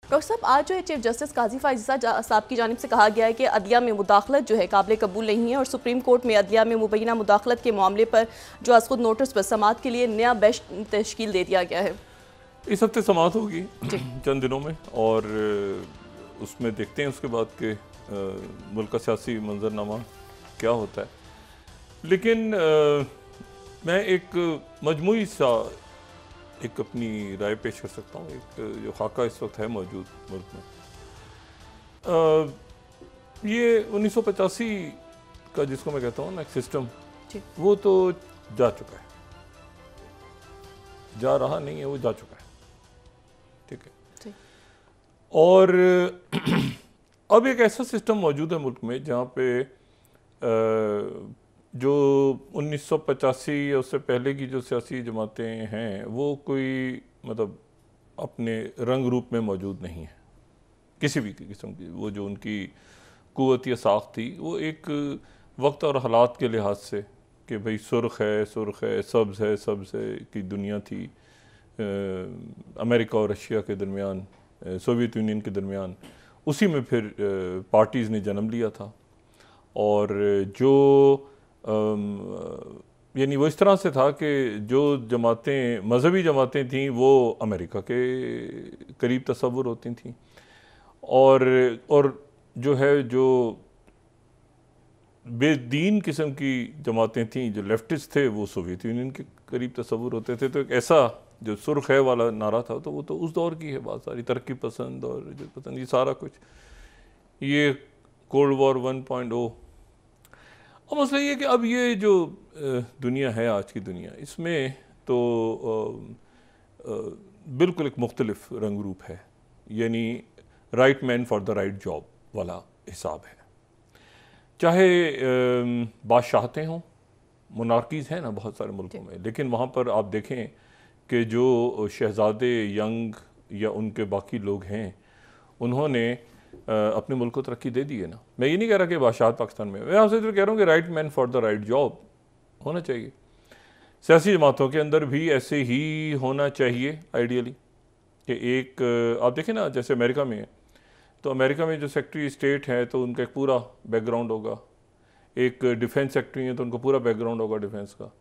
Doctor साहब, आज जो है चीफ जस्टिस काजी फायज ईसा साहब की जानिब से कहा गया है कि अदलिया में मुदाखलत जो है काबिल कबूल नहीं है और सुप्रीम कोर्ट में अदलिया में मुबैना मुदाखलत के मामले पर जो आज खुद नोटिस पर समाअत के लिए नया बेंच तश्कील दे दिया गया है। इस हफ्ते समाअत होगी चंद दिनों में, और उसमें देखते हैं उसके बाद के मुल्क का सियासी मंजरनामा क्या होता है। लेकिन मैं एक मजमूई सा एक अपनी राय पेश कर सकता हूँ। एक जो खाका इस वक्त है मौजूद मुल्क में, ये 1985 का जिसको मैं कहता हूँ ना एक सिस्टम, वो तो जा चुका है, जा रहा नहीं है, वो जा चुका है। ठीक है। और अब एक ऐसा सिस्टम मौजूद है मुल्क में जहाँ पे जो 1985 या उससे पहले की जो सियासी जमातें हैं वो कोई मतलब अपने रंग रूप में मौजूद नहीं है किसी भी किस्म की। वो जो उनकी कुव्वत या साख थी वो एक वक्त और हालात के लिहाज से कि भाई सुर्ख है, सब्ज़ है, सब्ज़ है की दुनिया थी, अमेरिका और रशिया के दरमियान, सोवियत यूनियन के दरमियान, उसी में फिर पार्टीज़ ने जन्म लिया था। और जो यानी वो इस तरह से था कि जो जमातें मजहबी जमातें थीं वो अमेरिका के करीब तस्वुर होती थीं, और जो है जो बेदीन किस्म की जमातें थीं, जो लेफ्टिस्ट थे, वो सोवियत यूनियन के करीब तस्वुर होते थे। तो एक ऐसा जो सुर्ख है वाला नारा था, तो वो तो उस दौर की है बात सारी, तरक्की पसंद और जो पसंद, ये सारा कुछ, ये कोल्ड वॉर 1.0। और मसला ये कि अब ये जो दुनिया है, आज की दुनिया, इसमें तो बिल्कुल एक मुख्तलिफ रंग रूप है। यानी right man for the right job वाला हिसाब है। चाहे बादशाहतें हों, मोनार्कीज़ हैं ना बहुत सारे मुल्कों में, लेकिन वहाँ पर आप देखें कि जो शहज़ादे यंग या उनके बाकी लोग हैं, उन्होंने अपने मुल्क को तरक्की दे दी है ना। मैं ये नहीं कह रहा कि बादशाहत पाकिस्तान में, मैं आपसे तो कह रहा हूँ कि right man for the right job होना चाहिए। सियासी जमातों के अंदर भी ऐसे ही होना चाहिए आइडियली, कि एक आप देखें ना, जैसे अमेरिका में है, तो अमेरिका में जो सेक्रेटरी स्टेट है तो उनका एक पूरा बैकग्राउंड होगा, एक डिफेंस सेक्रेटरी है तो उनका पूरा बैकग्राउंड होगा डिफेंस का।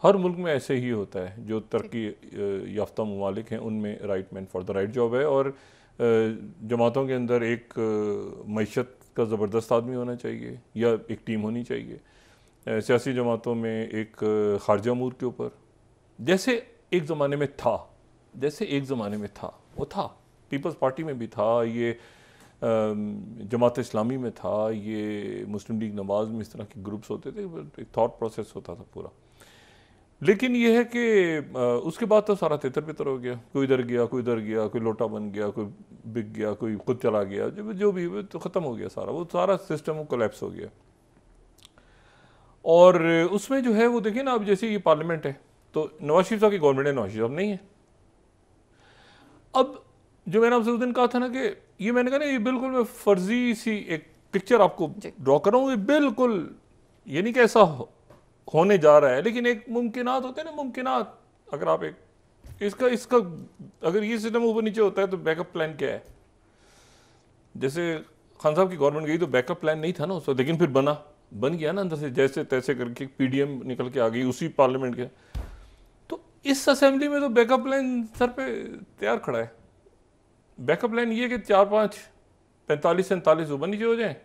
हर मुल्क में ऐसे ही होता है। जो तरक्की याफ्ता ममालिक हैं उनमें right man for the right job है। और जमातों के अंदर एक मईशत का ज़बरदस्त आदमी होना चाहिए या एक टीम होनी चाहिए। सियासी जमातों में एक खारजा अमूर के ऊपर, जैसे एक ज़माने में था, वो था, पीपल्स पार्टी में भी था, ये जमात इस्लामी में था, ये मुस्लिम लीग नवाज़ में इस तरह के ग्रुप्स होते थे, एक थॉट प्रोसेस होता था पूरा। लेकिन यह है कि उसके बाद तो सारा तितर बितर हो गया, कोई इधर गया, कोई उधर गया, कोई लोटा बन गया, कोई बिक गया, कोई खुद चला गया, जो भी तो ख़त्म हो गया सारा, वो सारा सिस्टम कोलैप्स हो गया। और उसमें जो है वो देखिए ना, अब जैसे ये पार्लियामेंट है तो नवाज शरीफ साहब की गवर्नमेंट है, नवाज शरीफ साहब नहीं है। अब जो मैंने आपसे उस दिन कहा था ना कि ये मैंने कहा ना, ये बिल्कुल मैं फर्जी सी एक पिक्चर आपको ड्रॉ कर रहा हूँ, ये बिल्कुल ये नहीं कि ऐसा होने जा रहा है, लेकिन एक मुमकिनात होते हैं ना, मुमकिनात। अगर आप एक इसका अगर ये सिस्टम ऊपर नीचे होता है तो बैकअप प्लान क्या है? जैसे खान साहब की गवर्नमेंट गई तो बैकअप प्लान नहीं था ना उसका, लेकिन फिर बन गया ना अंदर से, जैसे तैसे करके पीडीएम निकल के आ गई उसी पार्लियामेंट के। तो इस असेंबली में तो बैकअप प्लान सर पे तैयार खड़ा है। बैकअप प्लान ये कि 4, 5, 45, 47 ऊपर नीचे हो जाए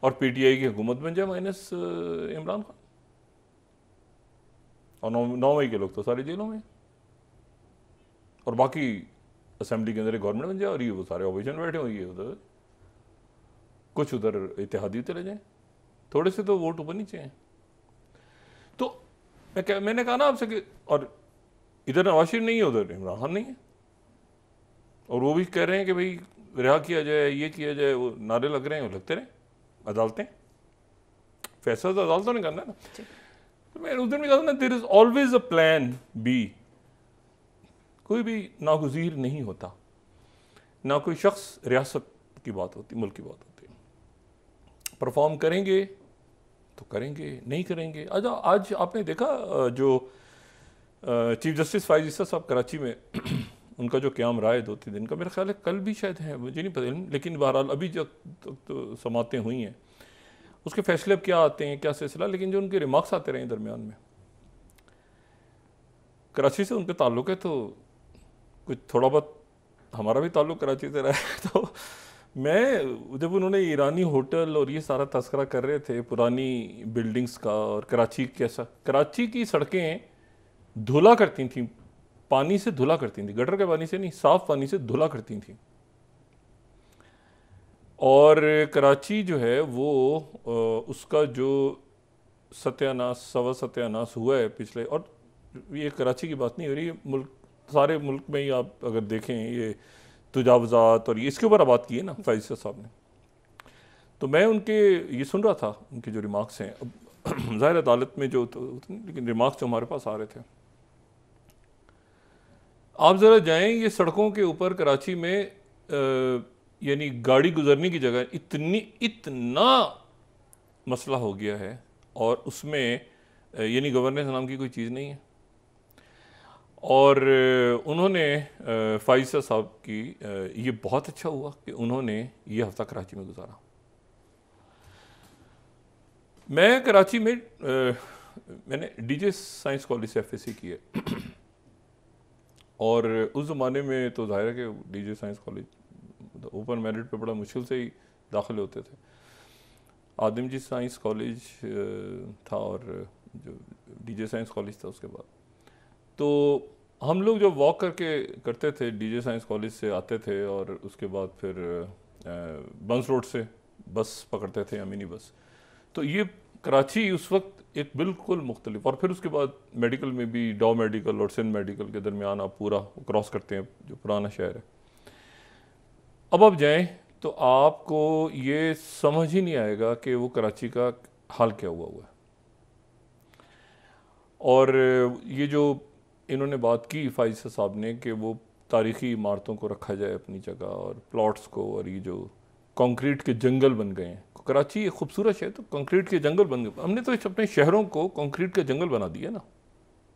और पीटीआई की हुकूमत बन जाए माइनस इमरान खान, और 9 मई के लोग तो सारे जेलों में, और बाकी असेंबली के अंदर एक गवर्नमेंट बन जाए और ये वो सारे ऑपोजिशन बैठे हुए, ये उधर कुछ उधर इत्तेहादी चले जाएं, थोड़े से तो वोट ऊपर नीचे हैं। तो मैंने कहा ना आपसे कि और इधर नवाज शरीफ नहीं है, उधर इमरान खान नहीं है, और वो भी कह रहे हैं कि भाई रिहा किया जाए, ये किया जाए, वो नारे लग रहे हैं, वो लगते रहे। अदालतें, फैसला तो अदालतों ने करना है ना। तो मैं उस दिन भी कहा था ना, there is always a plan B. कोई भी नागुज़ीर नहीं होता, ना कोई शख्स रियासत की बात होती, मुल्क की बात होती। परफॉर्म करेंगे तो करेंगे, नहीं करेंगे। आज आपने देखा जो चीफ जस्टिस फायज ईसा साहब कराची में उनका जो क़याम रहा है 2-3 दिन का, मेरा ख्याल है कल भी शायद है, मुझे नहीं पता, लेकिन बहरहाल अभी जो तो समातें हुई हैं उसके फैसले अब क्या आते हैं, क्या सिलसिला, लेकिन जो उनके रिमार्क्स आते रहे दरमियान में, कराची से उनके ताल्लुक़ है तो कुछ थोड़ा बहुत हमारा भी ताल्लुक़ कराची से रहा है। तो मैं जब उन्होंने ईरानी होटल और ये सारा तस्करा कर रहे थे पुरानी बिल्डिंग्स का, और कराची कैसा, कराची की सड़कें धुला करती थी, पानी से धुला करती थी, गटर के पानी से नहीं, साफ पानी से धुला करती थी। और कराची जो है वो उसका जो सत्यानाश सवा सत्यानाश हुआ है पिछले, और ये कराची की बात नहीं हो रही, मुल्क सारे मुल्क में ही आप अगर देखें ये तुजावजात और ये इसके ऊपर बात की है ना फ़ाइज़ साहब ने। तो मैं उनके ये सुन रहा था, उनके जो रिमार्क्स हैं, अब ज़ाहिर अदालत में जो तो, लेकिन रिमार्क्स जो हमारे पास आ रहे थे, आप ज़रा जाएं ये सड़कों के ऊपर कराची में यानी गाड़ी गुजरने की जगह इतना मसला हो गया है, और उसमें यानी गवर्नेंस नाम की कोई चीज़ नहीं है। और उन्होंने फ़ाइज़ साहब की ये बहुत अच्छा हुआ कि उन्होंने ये हफ़्ता कराची में गुजारा। मैं कराची में मैंने डीजे साइंस कॉलेज से FSC की है, और उस ज़माने में तो ज़ाहिर है कि DJ science college open merit पे बड़ा मुश्किल से ही दाखिले होते थे। आदमजी साइंस कॉलेज था और जो डीजे साइंस कॉलेज था उसके बाद, तो हम लोग जो वॉक करते थे डीजे साइंस कॉलेज से आते थे, और उसके बाद फिर बंस रोड से बस पकड़ते थे, मिनी बस। तो ये कराची उस वक्त एक बिल्कुल मुख्तलिफ, और फिर उसके बाद मेडिकल में भी डॉ मेडिकल और सिंध मेडिकल के दरमियान आप पूरा क्रॉस करते हैं जो पुराना शहर है। अब आप जाएं तो आपको ये समझ ही नहीं आएगा कि वो कराची का हाल क्या हुआ है। और ये जो इन्होंने बात की फ़ाइज़ साहब ने कि वो तारीख़ी इमारतों को रखा जाए अपनी जगह और प्लॉट्स को, और ये जो कंक्रीट के जंगल बन गए हैं, कराची एक खूबसूरत शहर तो कंक्रीट के जंगल बन गए। हमने तो अपने शहरों को कंक्रीट के जंगल बना दिया ना,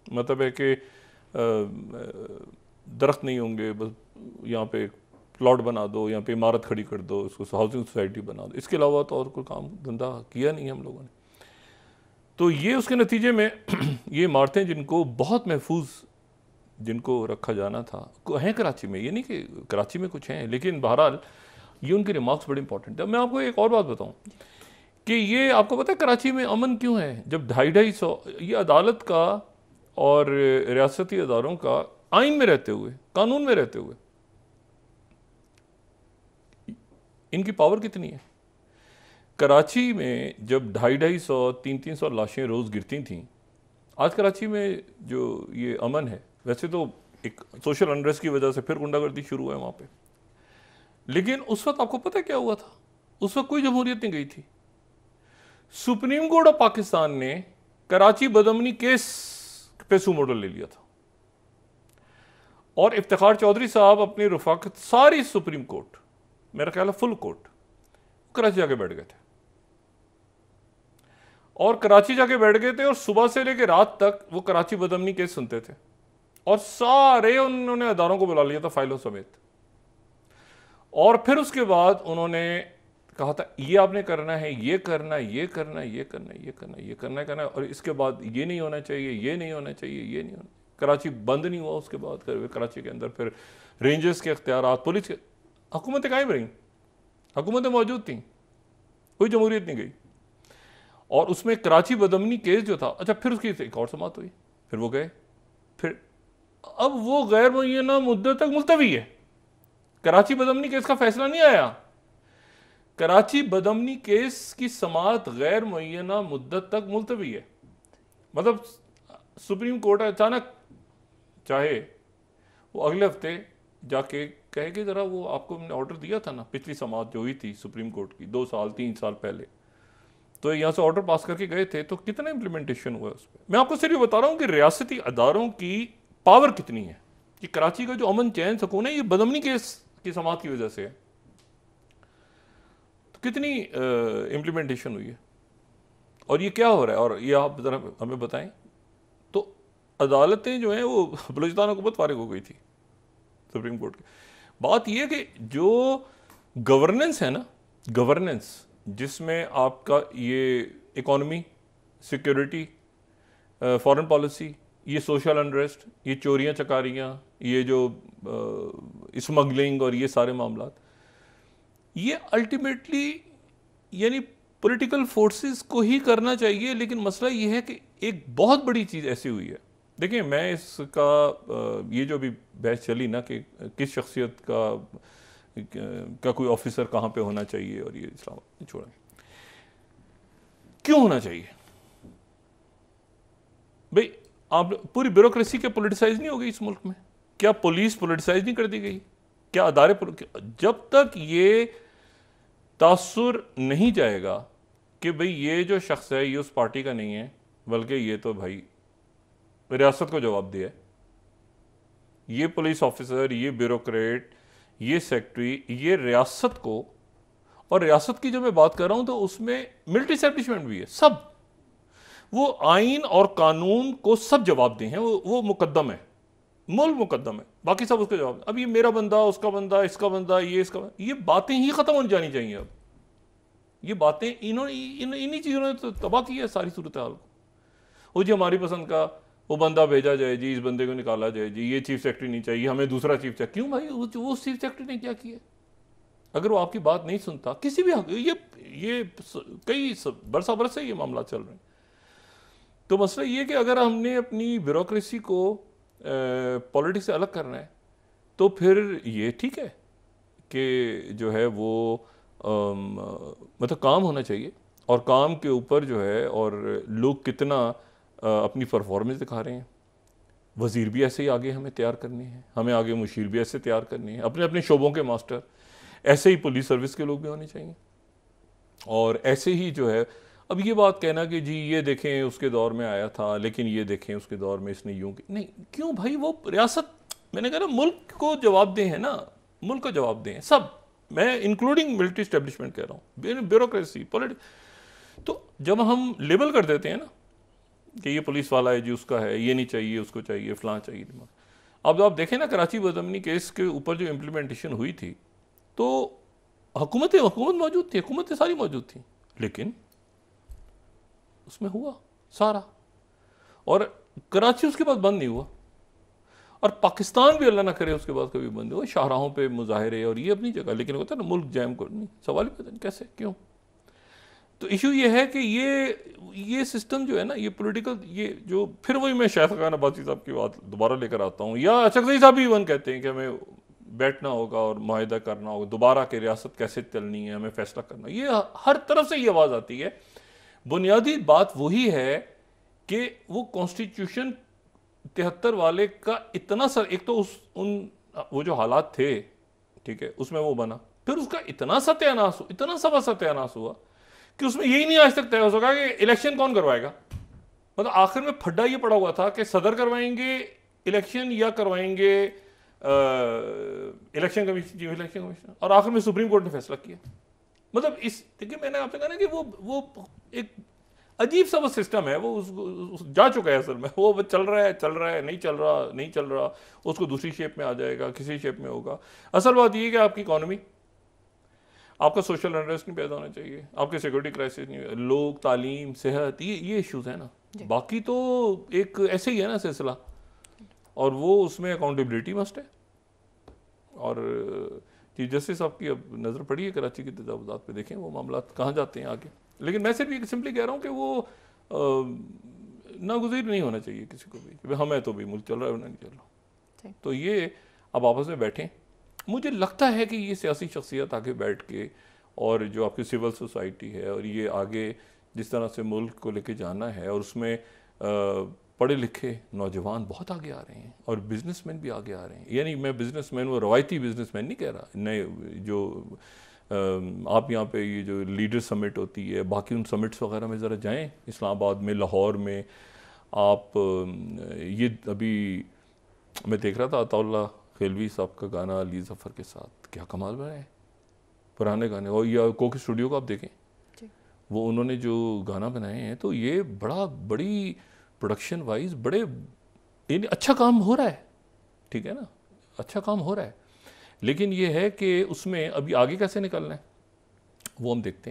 मतलब है कि दरख्त नहीं होंगे, बस यहाँ पे प्लॉट बना दो, यहाँ पे इमारत खड़ी कर दो, उसको हाउसिंग सोसाइटी बना दो, इसके अलावा तो और कोई काम धंधा किया नहीं हम लोगों ने। तो ये उसके नतीजे में ये इमारतें जिनको बहुत महफूज जिनको रखा जाना था हैं कराची में, ये नहीं कि कराची में कुछ हैं, लेकिन बहरहाल ये उनके रिमार्क्स बड़े इंपॉर्टेंट है। मैं आपको एक और बात बताऊं कि ये आपको पता है कराची में अमन क्यों है, जब 250-250 ये अदालत का और रियासती अदारों का आइन में रहते हुए, कानून में रहते हुए, इनकी पावर कितनी है। कराची में जब 250-250-300 लाशें रोज़ गिरती थीं, आज कराची में जो ये अमन है, वैसे तो एक सोशल अनरेस्ट की वजह से फिर गुंडागर्दी शुरू है वहाँ पे, लेकिन उस वक्त आपको पता क्या हुआ था, उस वक्त कोई जमहूरियत नहीं गई थी। सुप्रीम कोर्ट ऑफ पाकिस्तान ने कराची बदअमनी केस पे सू मॉडल ले लिया था, और इफ्तिखार चौधरी साहब अपनी रफाकत सारी सुप्रीम कोर्ट, मेरा ख्याल है फुल कोर्ट, कराची जाके बैठ गए थे, और कराची जाके बैठ गए थे, और सुबह से लेकर रात तक वो कराची बदअमनी केस सुनते थे, और सारे उन्होंने अदारों को बुला लिया था फाइलों समेत। और फिर उसके बाद उन्होंने कहा था ये आपने करना है, ये करना है, ये करना है, ये करना है, ये करना है, ये करना है, करना है, और इसके बाद ये नहीं होना चाहिए, ये नहीं होना चाहिए, ये नहीं होना। कराची बंद नहीं हुआ उसके बाद, कराची के अंदर फिर रेंजर्स के अख्तियारात, पुलिस के, हुकूमतें कायम रहीं, हुकूमतें मौजूद थीं, कोई जमहूरियत नहीं गई। और उसमें कराची बदअमनी केस जो था, अच्छा फिर उसकी एक और समात हुई, फिर वो गए, फिर अब वो गैर मुअय्यना मुद्दत तक मुलतवी है। कराची बदअमनी केस का फैसला नहीं आया, कराची बदअमनी केस की समात गैर मुअय्यना मुद्दत तक मुलतवी है। मतलब सुप्रीम कोर्ट अचानक चाहे वो अगले हफ्ते जाके कहे कि ज़रा वो आपको हमने ऑर्डर दिया था ना, पिछली समात जो हुई थी सुप्रीम कोर्ट की 2-3 साल पहले, तो यहाँ से ऑर्डर पास करके गए थे, तो कितना इम्प्लीमेंटेशन हुआ उस पर। मैं आपको सिर्फ बता रहा हूँ कि रियासती अदारों की पावर कितनी है, कि कराची का जो अमन चैन सुकून है ये बदअमनी केस की समात की वजह से है। तो कितनी इम्प्लीमेंटेशन हुई है, और ये क्या हो रहा है, और ये आप ज़रा हमें बताएं। तो अदालतें जो हैं वो बलूचिस्तान हुकूमत फारिग हो गई थी, सुप्रीम कोर्ट की। बात यह कि जो गवर्नेंस है ना, गवर्नेंस जिसमें आपका ये इकोनॉमी, सिक्योरिटी, फॉरेन पॉलिसी, ये सोशल अनरेस्ट, ये चोरियां चकारियां, ये जो स्मगलिंग और ये सारे मामला, ये अल्टीमेटली यानी पॉलिटिकल फोर्सेस को ही करना चाहिए। लेकिन मसला ये है कि एक बहुत बड़ी चीज़ ऐसी हुई है, देखिए मैं इसका ये जो भी बहस चली ना कि किस शख्सियत का कोई ऑफिसर कहाँ पे होना चाहिए और ये इस्लाम छोड़ा, क्यों होना चाहिए भाई? आप पूरी ब्यूरोक्रेसी क्या पोलिटिसाइज नहीं हो गई इस मुल्क में? क्या पुलिस पोलिटिसाइज नहीं कर दी गई? क्या अदारे, जब तक ये तासुर नहीं जाएगा कि भाई ये जो शख्स है ये उस पार्टी का नहीं है, बल्कि ये तो भाई रियासत को जवाब दिया है, ये पुलिस ऑफिसर, ये ब्यूरोक्रेट, ये सेक्रेटरी, ये रियासत को, और रियासत की जो मैं बात कर रहा हूं तो उसमें मिलिट्री एस्टेब्लिशमेंट भी है, सब वो आइन और कानून को सब जवाब दे हैं, वो मुकद्दम है, मुल्क मुकद्दम है, बाकी सब उसका जवाब। अब ये मेरा बंदा, उसका बंदा, इसका बंदा, ये इसका बंदा, ये बातें ही खत्म हो जानी चाहिए। अब ये बातें इन्हीं चीज़ों ने तो तबाह की है सारी सूरत हाल को। वो जी हमारी पसंद का वो बंदा भेजा जाए जी, इस बंदे को निकाला जाए जी, ये चीफ सेक्रेटरी नहीं चाहिए, हमें दूसरा चीफ सेक्रेटरी। क्यों भाई? वो चीफ सेक्रेटरी ने क्या किया? अगर वो आपकी बात नहीं सुनता किसी भी, ये कई बरस से ये मामला चल रहे हैं। तो मसला ये कि अगर हमने अपनी ब्यूरोक्रेसी को पॉलिटिक्स से अलग करना है तो फिर ये ठीक है कि जो है वो मतलब काम होना चाहिए, और काम के ऊपर जो है और लोग कितना अपनी परफॉर्मेंस दिखा रहे हैं। वज़ीर भी ऐसे ही आगे हमें तैयार करने हैं, हमें आगे मुशीर भी ऐसे तैयार करने हैं, अपने अपने शोबों के मास्टर। ऐसे ही पुलिस सर्विस के लोग भी होने चाहिए, और ऐसे ही जो है अब ये बात कहना कि जी ये देखें उसके दौर में आया था, लेकिन ये देखें उसके दौर में इसने यूं की, नहीं, क्यों भाई? वो रियासत, मैंने कहा ना, मुल्क को जवाब दें है ना, मुल्क को जवाब दें सब, मैं इंक्लूडिंग मिलिट्री एस्टेब्लिशमेंट कह रहा हूँ, ब्यूरोक्रेसी, पॉलिटिक्स। तो जब हम लेबल कर देते हैं ना कि ये पुलिस वाला है जी, उसका है, ये नहीं चाहिए, उसको चाहिए, फलां चाहिए। अब आप देखें ना, कराची बदअमनी केस के ऊपर जो इम्प्लीमेंटेशन हुई थी तो हुकूमत मौजूद थी, हुकूमतें सारी मौजूद थी, लेकिन उसमें हुआ सारा, और कराची उसके बाद बंद नहीं हुआ, और पाकिस्तान भी अल्लाह ना करे उसके बाद कभी बंद हुआ। शाहराहों पे मुजाहरे और ये अपनी जगह, लेकिन होता है ना मुल्क जैम को नहीं, सवाल ही पता नहीं कैसे, क्यों। तो इशू ये है कि ये सिस्टम जो है ना, ये पॉलिटिकल, ये जो फिर वही मैं शायद खान अब्बासी साहब की बात दोबारा लेकर आता हूँ, या अशरफ साहब भी इवन कहते हैं कि हमें बैठना होगा और मुआहिदा करना होगा दोबारा कि रियासत कैसे चलनी है, हमें फैसला करना। ये हर तरफ से ये आवाज़ आती है। बुनियादी बात वही है कि वो कॉन्स्टिट्यूशन 73 वाले का इतना एक तो वो जो हालात थे, ठीक है, उसमें वो बना, फिर उसका इतना सत्यानाश हुआ कि उसमें यही नहीं आज तक तय हो सका कि इलेक्शन कौन करवाएगा। मतलब आखिर में फड्डा ये पड़ा हुआ था कि सदर करवाएंगे इलेक्शन या करवाएंगे इलेक्शन कमीशन, और आखिर में सुप्रीम कोर्ट ने फैसला किया। मतलब इस, देखिए मैंने आपसे कहा ना कि वो एक अजीब सा वो सिस्टम है, वो जा चुका है असल में, वो चल रहा है, नहीं चल रहा, उसको दूसरी शेप में आ जाएगा, किसी शेप में होगा। असल बात ये है कि आपकी इकॉनमी, आपका सोशल अनरेस्ट नहीं पैदा होना चाहिए, आपके सिक्योरिटी क्राइसिस नहीं, लोग, तालीम, सेहत, ये इश्यूज है ना। बाकी तो एक ऐसे ही है ना सिलसिला, और वो उसमें अकाउंटेबिलिटी मस्ट है। और चीफ जस्टिस साहब की अब नज़र पड़ी है कराची की तजावुज़ात पे, देखें वो मामला कहाँ जाते हैं आगे। लेकिन मैं सिर्फ सिंपली कह रहा हूँ कि वो नागुज़ीर नहीं होना चाहिए किसी को भी, हमें तो भी मुल्क चल रहा है, उन्हें नहीं चल रहा। तो ये अब आपस में बैठें। मुझे लगता है कि ये सियासी शख्सियत आगे बैठ के, और जो आपकी सिविल सोसाइटी है, और ये आगे जिस तरह से मुल्क को लेके जाना है, और उसमें पढ़े लिखे नौजवान बहुत आगे आ रहे हैं, और बिजनेसमैन भी आगे आ रहे हैं। यानी मैं बिजनेसमैन, वो रवायती बिजनेसमैन नहीं कह रहा, नए जो आप यहाँ पे ये जो लीडर समिट होती है, बाकी उन समिट्स वगैरह में ज़रा जाएं, इस्लामाबाद में, लाहौर में। आप ये अभी मैं देख रहा था अताउल्लाह खेलवी साहब का गाना अली ज़फ़र के साथ, क्या कमाल बनाए है, पुराने गाने। और या कोक स्टूडियो को आप देखें, वो उन्होंने जो गाना बनाए हैं, तो ये बड़ी प्रोडक्शन वाइज बड़े अच्छा काम हो रहा है, ठीक है ना। अच्छा काम हो रहा है, लेकिन ये है कि उसमें अभी आगे कैसे निकलना है वो हम देखते हैं।